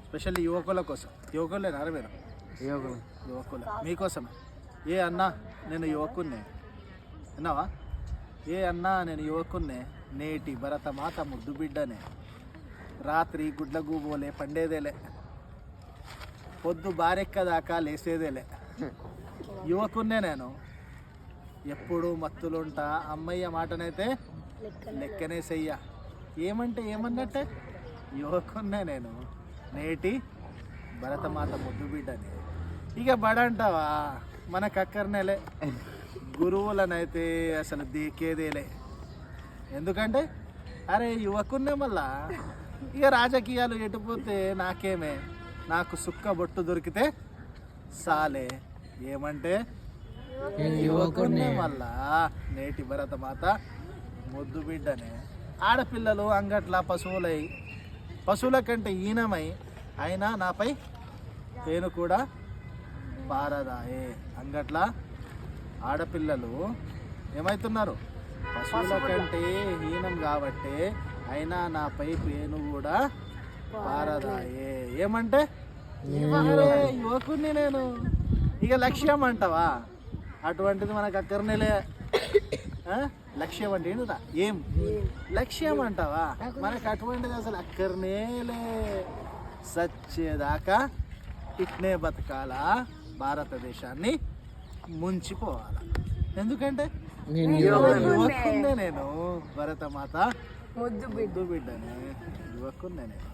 Specially యువకుల కోసం. యువకులేనారా మీరు? యువకులు మీకోసమే. ఏ అన్నా నేను యువకున్నే విన్నావా? ఏ అన్నా నేను యువకున్నే, నేటి భరతమాత ముద్దు బిడ్డనే, రాత్రి గుడ్ల గూబోలే పండేదేలే, పొద్దు బారెక్కదాకా లేసేదేలే, యువకున్నే నేను, ఎప్పుడు మత్తులుంటా, అమ్మయ్య మాటనైతే లెక్కనే చెయ్య. ఏమంటే ఏమన్నట్టే, యువకున్నే నేను, నేటి భరతమాత ముద్దు బిడ్డని. ఇక బడంటావా మనకు అక్కర్నేలే, గురువులనైతే అసలు దేకేదేలే. ఎందుకంటే అరే యువకున్నే మళ్ళా. ఇక రాజకీయాలు ఎటుపోతే నాకేమే, నాకు సుక్క బొట్టు దొరికితే సాలే. ఏమంటే యువకున్నే మళ్ళా, నేటి భరతమాత ముద్దు బిడ్డనే. ఆడపిల్లలు అంగట్ల పశువుల కంటే ఈనమై అయినా నాపై పేను కూడా పారదాయే. అంగట్ల ఆడపిల్లలు ఏమవుతున్నారు? పశువుల కంటే హీనం కాబట్టి అయినా నాపై పేను కూడా పారదాయే. ఏమంటే యువకుని నేను. ఇక లక్ష్యం అంటావా? అటువంటిది మనకు అక్కర్నేలే. లక్ష్యం అంటే ఏంటా? ఏం లక్ష్యం అంటావా? మనకు అటువంటిది అసలు అక్కర్నేలే. సచ్చేదాకా ఇట్నే బతకాల, భారతదేశాన్ని ముంచిపోవాల. ఎందుకంటే యువకుందే నేను, భరతమాత ముద్దు బిడ్డనే, యువకుందే నేను.